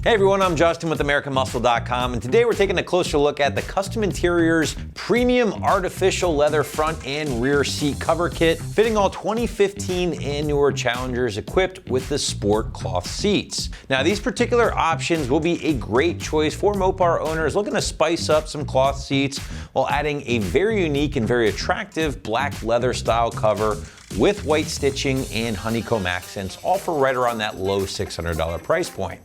Hey everyone, I'm Justin with AmericanMuscle.com, and today we're taking a closer look at the Kustom Interior's premium artificial leather front and rear seat cover kit, fitting all 2015 and newer Challengers equipped with the sport cloth seats. Now, these particular options will be a great choice for Mopar owners looking to spice up some cloth seats while adding a very unique and very attractive black leather style cover with white stitching and honeycomb accents, all for right around that low $600 price point.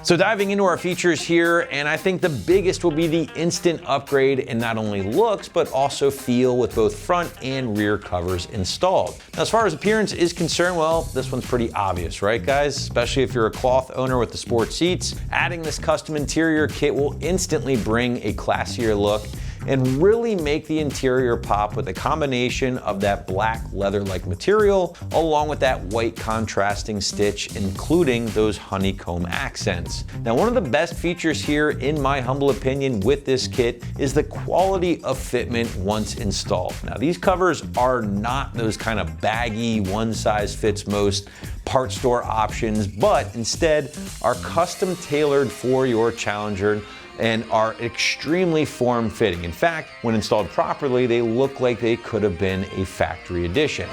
So diving into our features here, and I think the biggest will be the instant upgrade in not only looks, but also feel with both front and rear covers installed. Now, as far as appearance is concerned, well, this one's pretty obvious, right guys? Especially if you're a cloth owner with the sport seats, adding this Kustom Interior kit will instantly bring a classier look and really make the interior pop with a combination of that black leather-like material along with that white contrasting stitch, including those honeycomb accents. Now, one of the best features here, in my humble opinion, with this kit is the quality of fitment once installed. Now, these covers are not those kind of baggy, one-size-fits-most part store options, but instead are custom tailored for your Challenger and are extremely form-fitting. In fact, when installed properly, they look like they could have been a factory edition.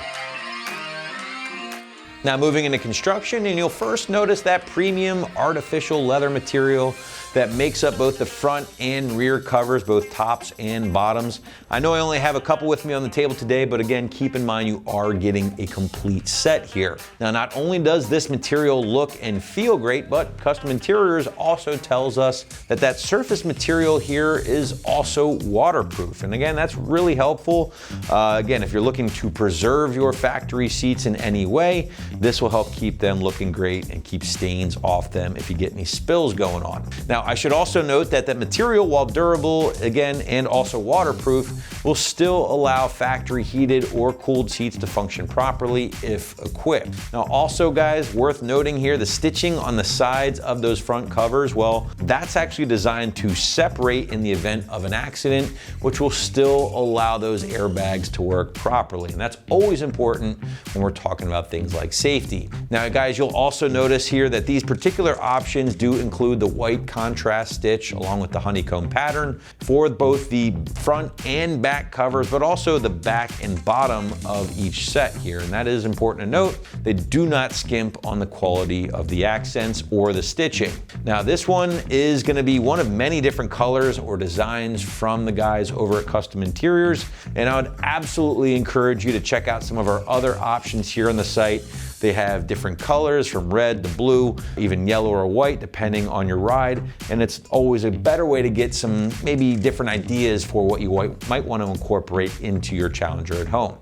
Now, moving into construction, and you'll first notice that premium artificial leather material that makes up both the front and rear covers, both tops and bottoms. I know I only have a couple with me on the table today, but again, keep in mind you are getting a complete set here. Now, not only does this material look and feel great, but Kustom Interiors also tells us that that surface material here is also waterproof. And again, that's really helpful. Again, if you're looking to preserve your factory seats in any way, this will help keep them looking great and keep stains off them if you get any spills going on. Now, I should also note that that material, while durable, again, and also waterproof, will still allow factory heated or cooled seats to function properly if equipped. Now, also guys, worth noting here, the stitching on the sides of those front covers, well, that's actually designed to separate in the event of an accident, which will still allow those airbags to work properly. And that's always important when we're talking about things like safety. Now, guys, you'll also notice here that these particular options do include the white contrast stitch along with the honeycomb pattern for both the front and back covers, but also the back and bottom of each set here. And that is important to note. They do not skimp on the quality of the accents or the stitching. Now, this one is going to be one of many different colors or designs from the guys over at Kustom Interiors, and I would absolutely encourage you to check out some of our other options here on the site. They have different colors from red to blue, even yellow or white, depending on your ride. And it's always a better way to get some maybe different ideas for what you might want to incorporate into your Challenger at home.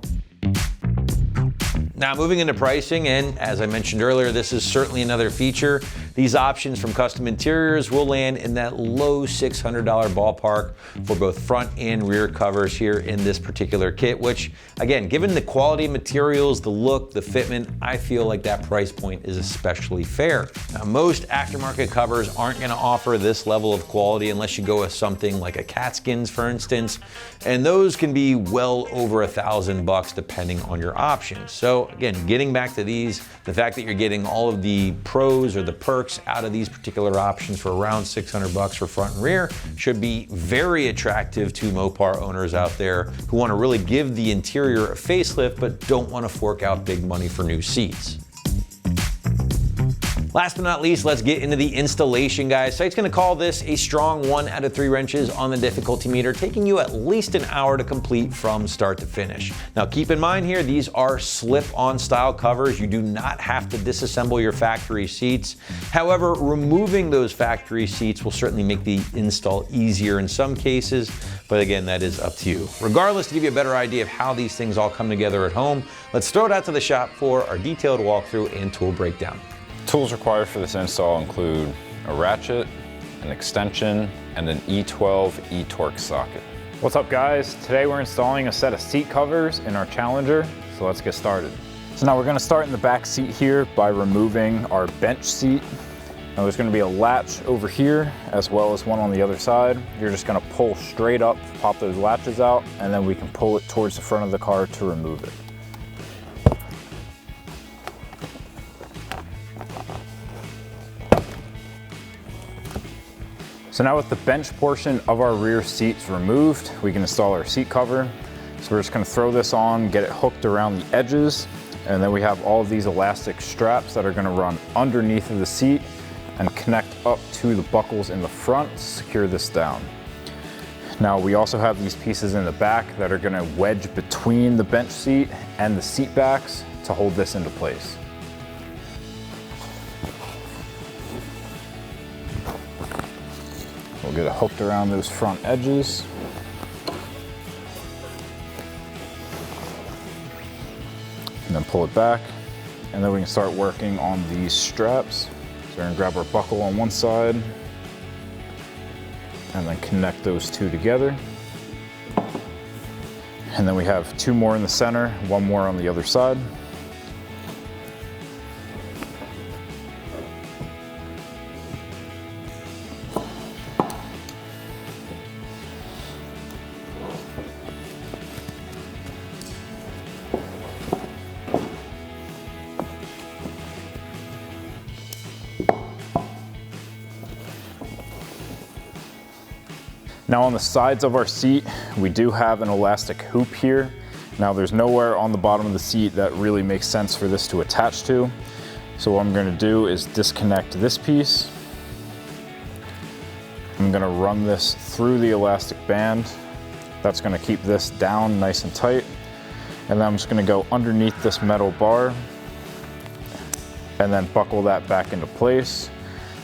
Now, moving into pricing, and as I mentioned earlier, this is certainly another feature. These options from Kustom Interiors will land in that low $600 ballpark for both front and rear covers here in this particular kit, which, again, given the quality of materials, the look, the fitment, I feel like that price point is especially fair. Now, most aftermarket covers aren't going to offer this level of quality unless you go with something like a Catskins, for instance, and those can be well over $1,000 depending on your options. So again, getting back to these, the fact that you're getting all of the pros or the perks out of these particular options for around $600 for front and rear should be very attractive to Mopar owners out there who want to really give the interior a facelift but don't want to fork out big money for new seats. Last but not least, let's get into the installation, guys. Site's gonna call this a strong 1 out of 3 wrenches on the difficulty meter, taking you at least an hour to complete from start to finish. Now, keep in mind here, these are slip-on style covers. You do not have to disassemble your factory seats. However, removing those factory seats will certainly make the install easier in some cases, but again, that is up to you. Regardless, to give you a better idea of how these things all come together at home, let's throw it out to the shop for our detailed walkthrough and tool breakdown. Tools required for this install include a ratchet, an extension, and an E12 e-torque socket. What's up guys? Today we're installing a set of seat covers in our Challenger, so let's get started. So now we're going to start in the back seat here by removing our bench seat. Now there's going to be a latch over here as well as one on the other side. You're just going to pull straight up, pop those latches out, and then we can pull it towards the front of the car to remove it. So now with the bench portion of our rear seats removed, we can install our seat cover. So we're just gonna throw this on, get it hooked around the edges, and then we have all of these elastic straps that are gonna run underneath of the seat and connect up to the buckles in the front to secure this down. Now we also have these pieces in the back that are gonna wedge between the bench seat and the seat backs to hold this into place. We'll get it hooked around those front edges. And then pull it back. And then we can start working on these straps. So we're gonna grab our buckle on one side and then connect those two together. And then we have two more in the center, one more on the other side. Now on the sides of our seat, we do have an elastic hoop here. Now there's nowhere on the bottom of the seat that really makes sense for this to attach to. So what I'm gonna do is disconnect this piece. I'm gonna run this through the elastic band. That's gonna keep this down nice and tight. And then I'm just gonna go underneath this metal bar and then buckle that back into place.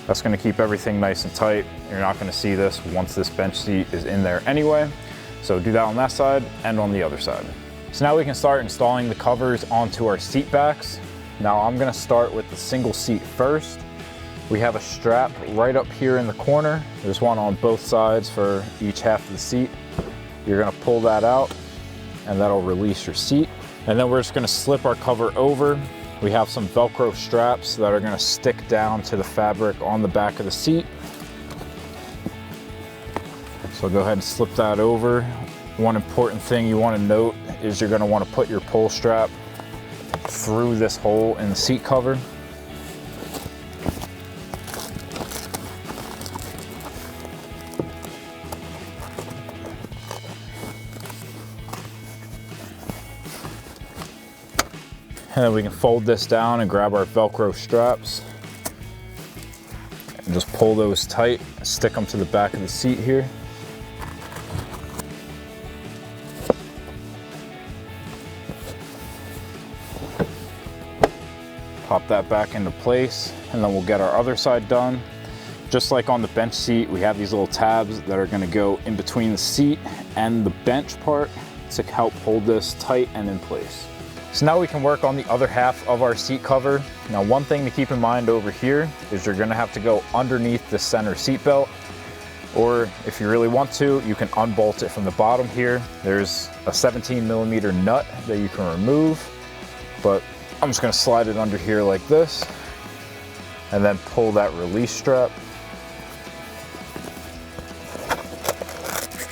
That's gonna keep everything nice and tight. You're not gonna see this once this bench seat is in there anyway. So do that on that side and on the other side. So now we can start installing the covers onto our seat backs. Now I'm gonna start with the single seat first. We have a strap right up here in the corner. There's one on both sides for each half of the seat. You're gonna pull that out and that'll release your seat. And then we're just gonna slip our cover over. We have some Velcro straps that are gonna stick down to the fabric on the back of the seat. So go ahead and slip that over. One important thing you wanna note is you're gonna wanna put your pull strap through this hole in the seat cover. And then we can fold this down and grab our Velcro straps and just pull those tight, stick them to the back of the seat here. Pop that back into place, and then we'll get our other side done. Just like on the bench seat, we have these little tabs that are gonna go in between the seat and the bench part to help hold this tight and in place. So now we can work on the other half of our seat cover. Now one thing to keep in mind over here is you're gonna have to go underneath the center seat belt, or if you really want to, you can unbolt it from the bottom here. There's a 17mm nut that you can remove, but I'm just gonna slide it under here like this, and then pull that release strap.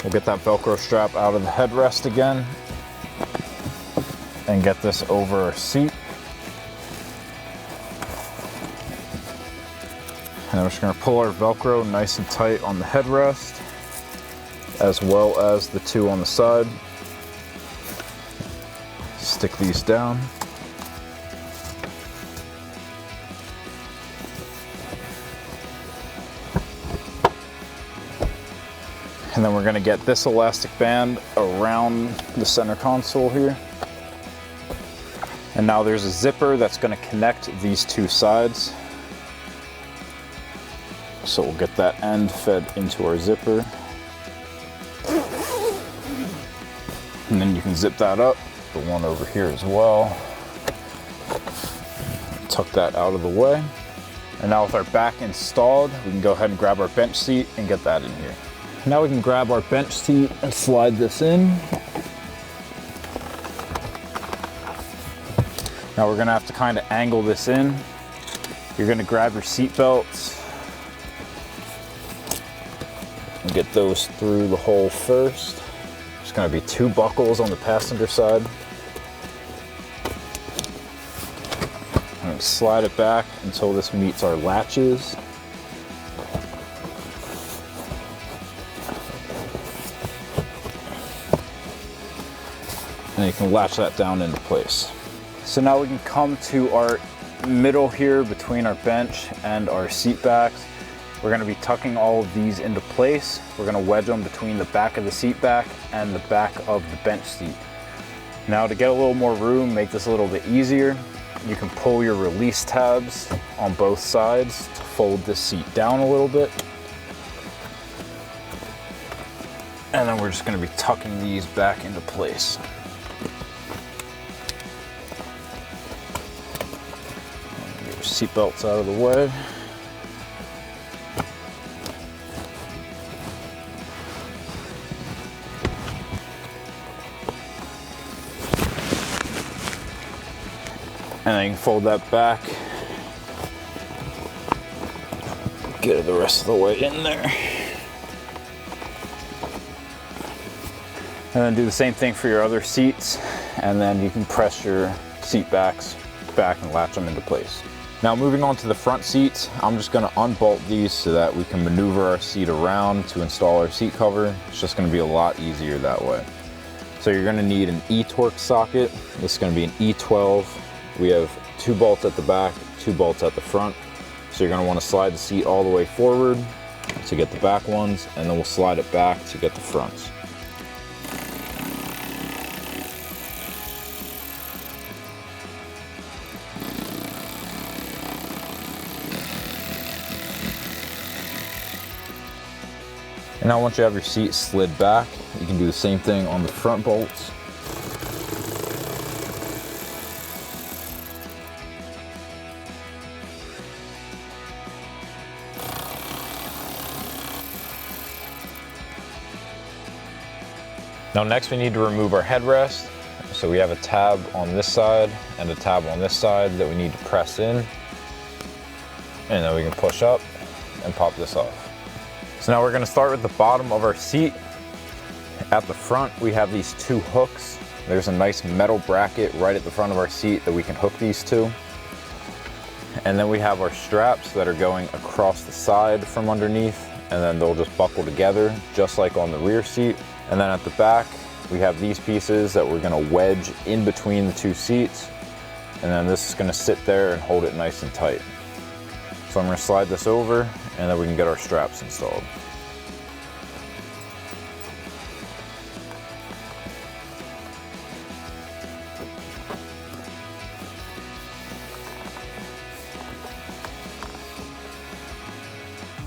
We'll get that Velcro strap out of the headrest again, and get this over our seat. And I'm just gonna pull our Velcro nice and tight on the headrest, as well as the two on the side. Stick these down. And then we're gonna get this elastic band around the center console here. And now there's a zipper that's gonna connect these two sides. So we'll get that end fed into our zipper. And then you can zip that up, the one over here as well. Tuck that out of the way. And now with our back installed, we can go ahead and grab our bench seat and get that in here. Now we can grab our bench seat and slide this in. Now we're gonna have to kind of angle this in. You're gonna grab your seat belts and get those through the hole first. There's gonna be two buckles on the passenger side. And slide it back until this meets our latches. and you can latch that down into place. So now we can come to our middle here between our bench and our seat backs. We're going to be tucking all of these into place. We're going to wedge them between the back of the seat back and the back of the bench seat. Now to get a little more room, make this a little bit easier, you can pull your release tabs on both sides to fold this seat down a little bit. And then we're just going to be tucking these back into place. Get your seat belts out of the way. And then you can fold that back. Get it the rest of the way in there. And then do the same thing for your other seats. And then you can press your seat backs back and latch them into place. Now moving on to the front seats, I'm just gonna unbolt these so that we can maneuver our seat around to install our seat cover. It's just gonna be a lot easier that way. So you're gonna need an E-torque socket. This is gonna be an E12. We have 2 bolts at the back, 2 bolts at the front. So you're gonna wanna slide the seat all the way forward to get the back ones, and then we'll slide it back to get the fronts. And now once you have your seat slid back, you can do the same thing on the front bolts. Now next we need to remove our headrest. So we have a tab on this side and a tab on this side that we need to press in. And then we can push up and pop this off. So now we're gonna start with the bottom of our seat. At the front, we have these 2 hooks. There's a nice metal bracket right at the front of our seat that we can hook these to. And then we have our straps that are going across the side from underneath, and then they'll just buckle together just like on the rear seat. And then at the back, we have these pieces that we're gonna wedge in between the 2 seats. And then this is gonna sit there and hold it nice and tight. So I'm gonna slide this over, and then we can get our straps installed.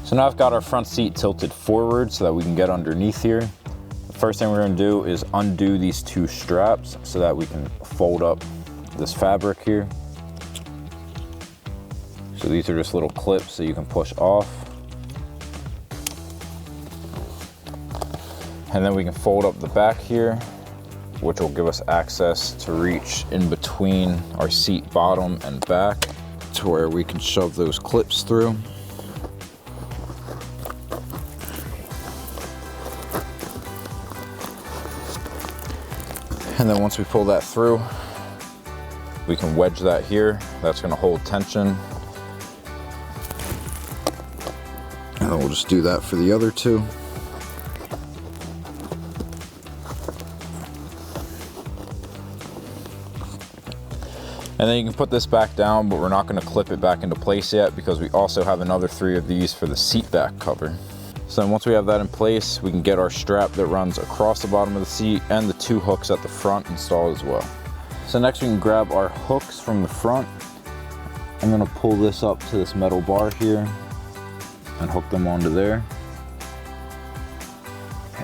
So now I've got our front seat tilted forward so that we can get underneath here. First thing we're gonna do is undo these 2 straps so that we can fold up this fabric here. So these are just little clips that you can push off. And then we can fold up the back here, which will give us access to reach in between our seat bottom and back to where we can shove those clips through. And then once we pull that through, we can wedge that here. That's gonna hold tension. And then we'll just do that for the other 2. And then you can put this back down, but we're not gonna clip it back into place yet because we also have another 3 of these for the seat back cover. So then once we have that in place, we can get our strap that runs across the bottom of the seat and the 2 hooks at the front installed as well. So next we can grab our hooks from the front. I'm gonna pull this up to this metal bar here and hook them onto there.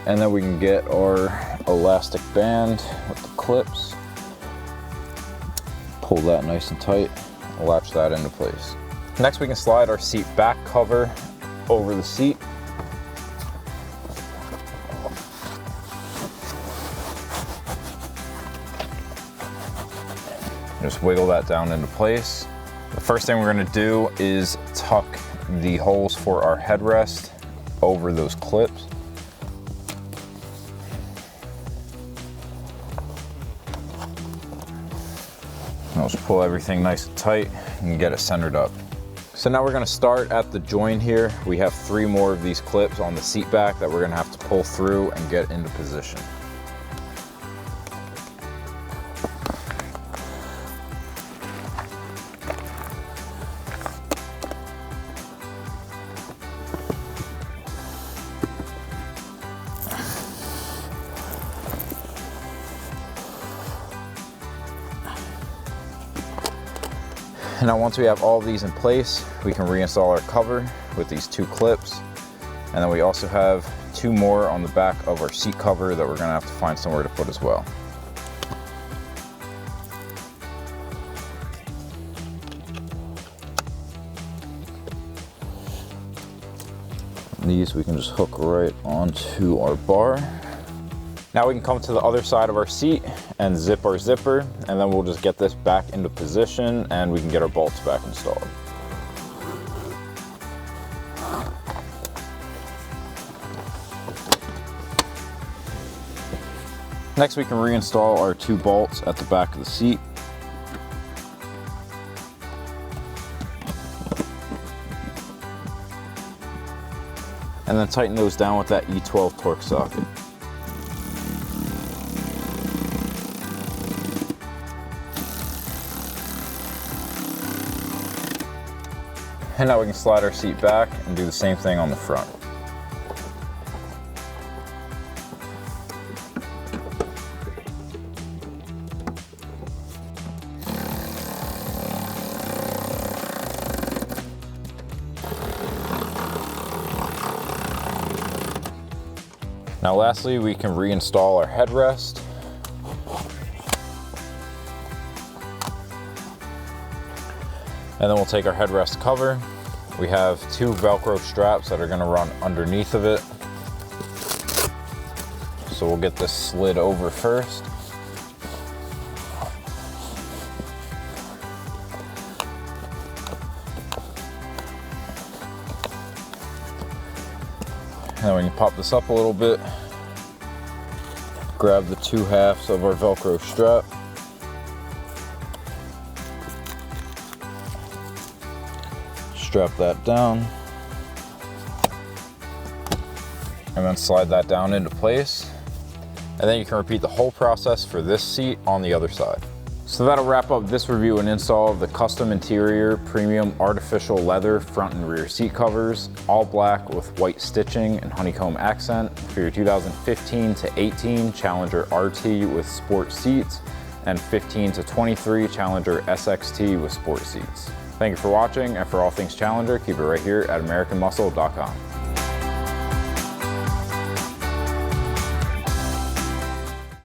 And then we can get our elastic band with the clips. Pull that nice and tight, latch that into place. Next we can slide our seat back cover over the seat. Just wiggle that down into place. The first thing we're gonna do is tuck the holes for our headrest over those clips. I'll just pull everything nice and tight and get it centered up. So now we're gonna start at the join here. We have 3 more of these clips on the seat back that we're gonna have to pull through and get into position. And now once we have all of these in place, we can reinstall our cover with these 2 clips. And then we also have 2 more on the back of our seat cover that we're gonna have to find somewhere to put as well. These we can just hook right onto our bar. Now we can come to the other side of our seat and zip our zipper, and then we'll just get this back into position and we can get our bolts back installed. Next, we can reinstall our 2 bolts at the back of the seat. And then tighten those down with that E12 torque socket. And now we can slide our seat back and do the same thing on the front. Now lastly, we can reinstall our headrest. And then we'll take our headrest cover. We have 2 Velcro straps that are gonna run underneath of it. So we'll get this slid over first. And then we can pop this up a little bit, grab the 2 halves of our Velcro strap, strap that down, and then slide that down into place. And then you can repeat the whole process for this seat on the other side. So that'll wrap up this review and install of the Kustom Interior Premium Artificial Leather Front and Rear Seat Covers, all black with white stitching and honeycomb accent for your 2015 to 18 Challenger RT with sport seats and 15 to 23 Challenger SXT with sport seats. Thank you for watching, and for all things Challenger, keep it right here at AmericanMuscle.com.